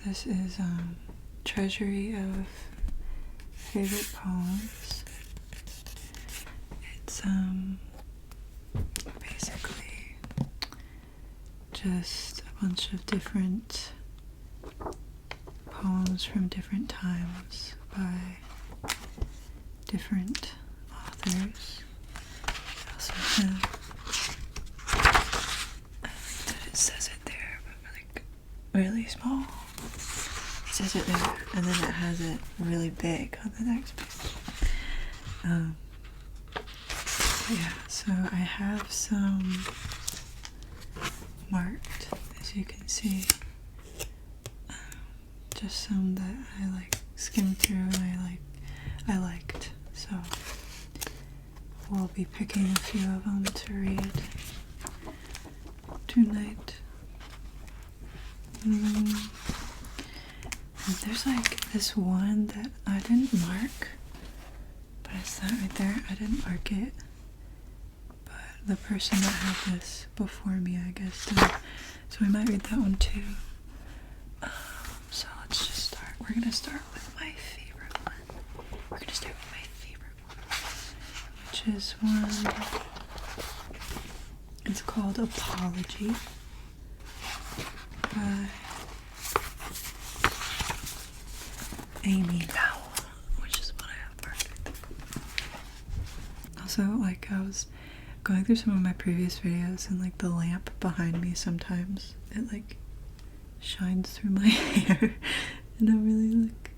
This is Treasury of Favorite Poems. It's basically just a bunch of different poems from different times by different authors. I also have, I like that it says it there, but like really small. It says it there, and then it has it really big on the next page. Yeah, so I have some marked, as you can see. Just some that I like skimmed through and I liked. So we'll be picking a few of them to read tonight. And there's like this one that I didn't mark, but it's that right there. I didn't mark it, but the person that had this before me, I guess, did. So we might read that one too. So let's just start. We're gonna start with my favorite one. Which is one. It's called Apology by Amy Lowell, which is what I have marked. Also, like, I was going through some of my previous videos, and like the lamp behind me sometimes it like shines through my hair, and I'm really like,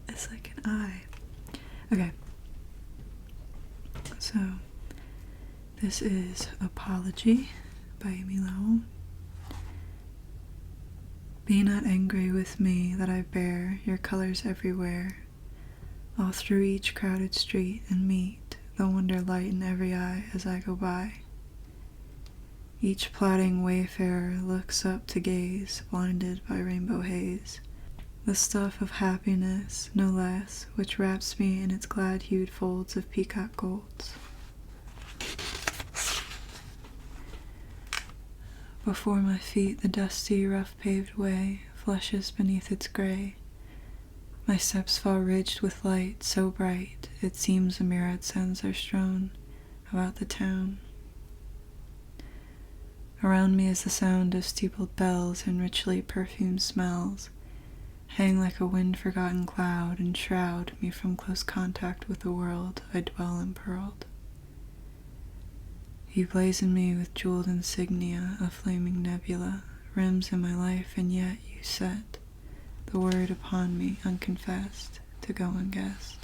it's like an eye. Okay, so this is Apology by Amy Lowell. Be not angry with me that I bear your colors everywhere, all through each crowded street, and meet the wonder light in every eye as I go by. Each plodding wayfarer looks up to gaze, blinded by rainbow haze, the stuff of happiness, no less, which wraps me in its glad-hued folds of peacock golds. Before my feet the dusty, rough-paved way flushes beneath its gray. My steps fall ridged with light so bright it seems a myriad suns are strewn about the town. Around me is the sound of steepled bells and richly perfumed smells, hang like a wind-forgotten cloud and shroud me from close contact with the world I dwell impearled. You blazon me with jeweled insignia, a flaming nebula, rims in my life, and yet you set the word upon me unconfessed to go unguessed.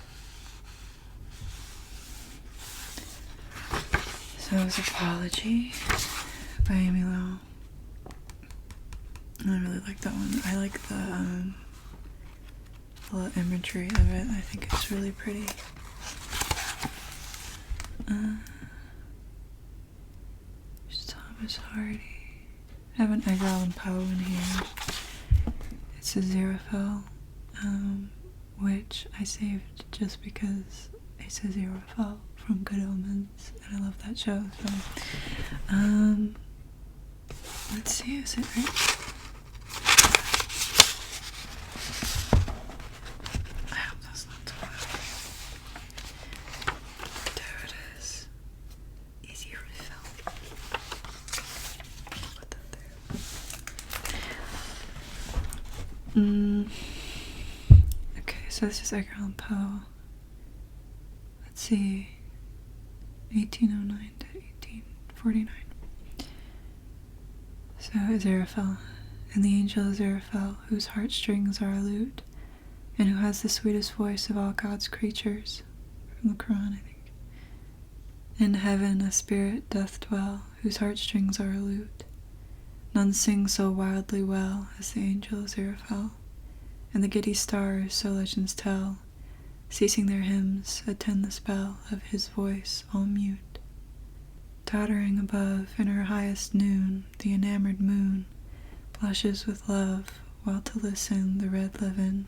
So it was Apology by Amy Lowell. I really like that one. I like the imagery of it. I think it's really pretty. Thomas Hardy. I have an Edgar Allan Poe in here. It's Aziraphale, which I saved just because it's Aziraphale from Good Omens, and I love that show. So, let's see, is it right? I hope that's not too loud. There it is. Easy refill. Put that there. Okay, so this is Edgar Allan Poe. Let's see. 1809 to 1849. So Aziraphale, and the angel Aziraphale, whose heartstrings are a lute, and who has the sweetest voice of all God's creatures, from the Quran, I think. In heaven a spirit doth dwell, whose heartstrings are a lute. None sing so wildly well as the angel Aziraphale, and the giddy stars, so legends tell, ceasing their hymns, attend the spell of his voice all mute. Tottering above in her highest noon, the enamored moon blushes with love, while to listen the red levin,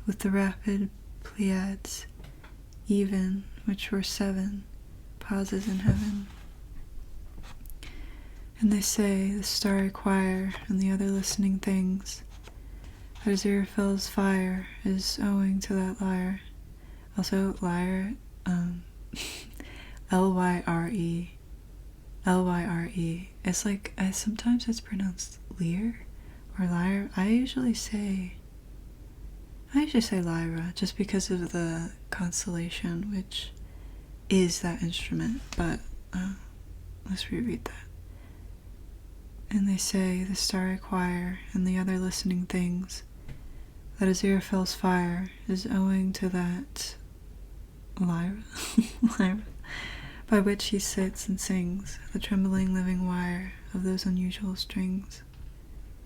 with the rapid Pleiades, even, which were 7, pauses in heaven. And they say, the starry choir and the other listening things, But Aziraphale's fire is owing to that lyre. Also, lyre, Lyre. Lyre. It's like, sometimes it's pronounced lear or lyre. I usually say lyra just because of the constellation, which is that instrument, but let's reread that. And they say, the starry choir and the other listening things, that Aziraphale's fire is owing to that lyra, lyra, by which he sits and sings, the trembling living wire of those unusual strings.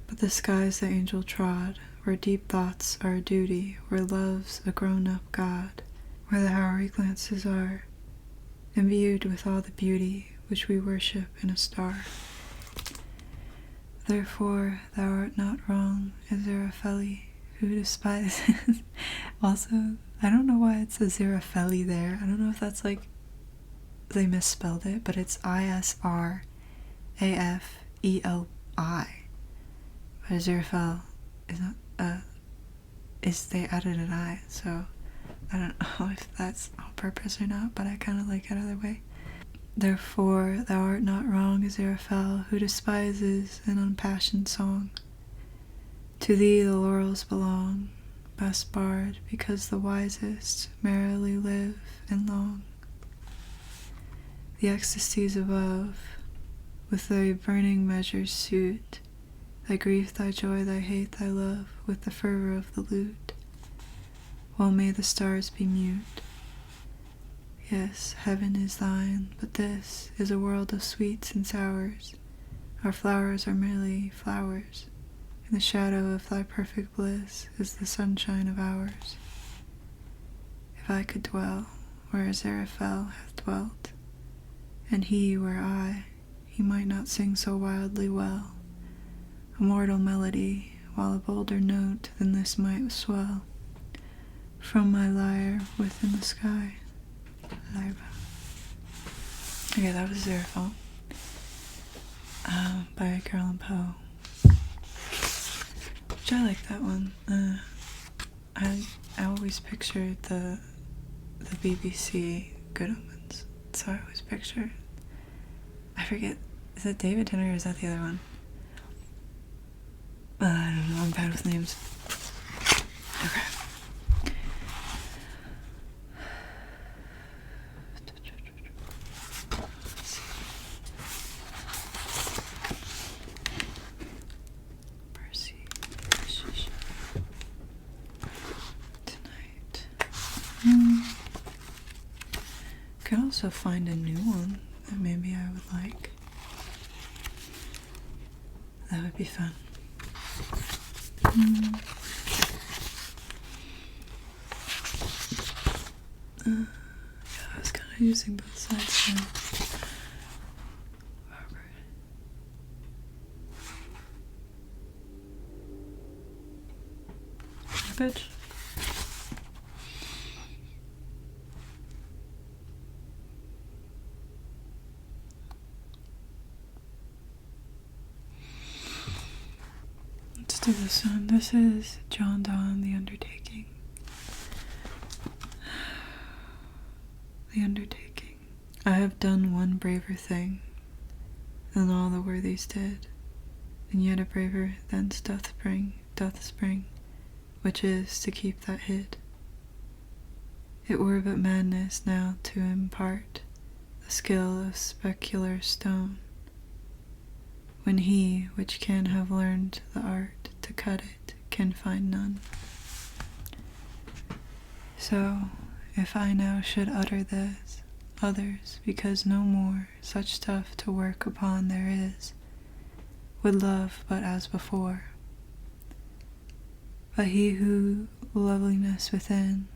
But the skies the angel trod, where deep thoughts are a duty, where love's a grown-up God, where the hourly glances are imbued with all the beauty which we worship in a star. Therefore thou art not wrong, Aziraphale, who despises. Also, I don't know why it says Aziraphale there. I don't know if that's like they misspelled it, but it's Israfeli. But Aziraphale is not they added an I, so I don't know if that's on purpose or not, but I kind of like it either way. Therefore thou art not wrong, Aziraphale, who despises an unimpassioned song. To thee the laurels belong, best bard, because the wisest merrily live and long. The ecstasies above, with thy burning measures suit, thy grief, thy joy, thy hate, thy love, with the fervor of the lute. Well may the stars be mute. Yes, heaven is thine, but this is a world of sweets and sours. Our flowers are merely flowers, and the shadow of thy perfect bliss is the sunshine of ours. If I could dwell where Aziraphale hath dwelt, and he where I, he might not sing so wildly well a mortal melody, while a bolder note than this might swell from my lyre within the sky. Lyra. Okay, that was Aziraphale by Edgar Allan Poe, which I like that one. I always pictured the BBC Good Omens, so I always pictured, I forget, is it David Tennant or is that the other one? I don't know, I'm bad with names. Okay. Could also find a new one that maybe I would like. That would be fun. Yeah, I was kind of using both sides now. Bitch. Let's do this one. This is John Donne, The Undertaking. The Undertaking. I have done one braver thing than all the worthies did, and yet a braver thence doth spring, which is to keep that hid. It were but madness now to impart the skill of specular stone, when he which can have learned the art to cut it can find none. So, if I now should utter this, others, because no more such stuff to work upon there is, would love but as before. But he who loveliness within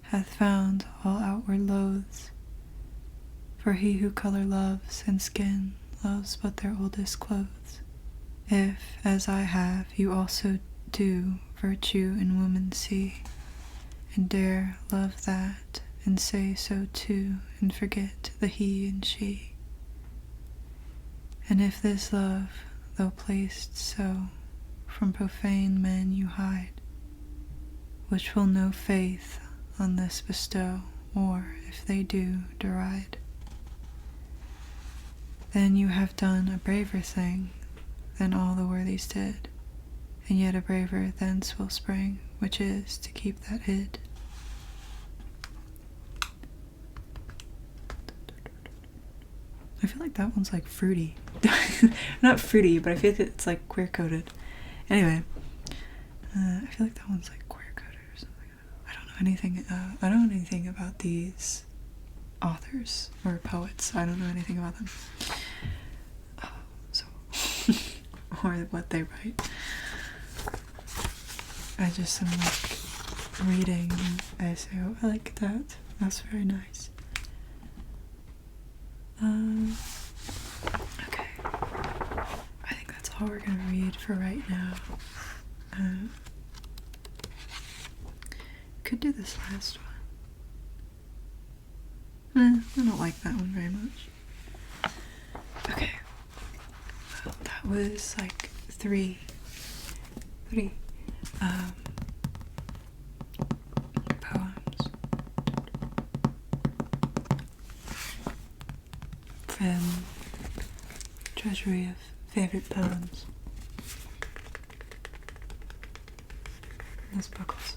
hath found all outward loathes, for he who color loves and skin loves but their oldest clothes. If, as I have, you also do virtue in woman see, and dare love that, and say so too, and forget the he and she. And if this love, though placed so from profane men you hide, which will no faith on this bestow, or, if they do, deride. Then you have done a braver thing than all the worthies did, and yet a braver thence will spring, which is to keep that hid. I feel like that one's like fruity. Not fruity, but I feel like it's like queer coded. Anyway, I feel like that one's like queer coded or something. I don't know anything. I don't know anything about these authors or poets. I don't know anything about them. So, or what they write. I just am like reading. And I say, oh, I like that. That's very nice. Okay. I think that's all we're gonna read for right now. Could do this last one. I don't like that one very much. Okay. Well, that was like three poems from Treasury of Favorite Poems. This book was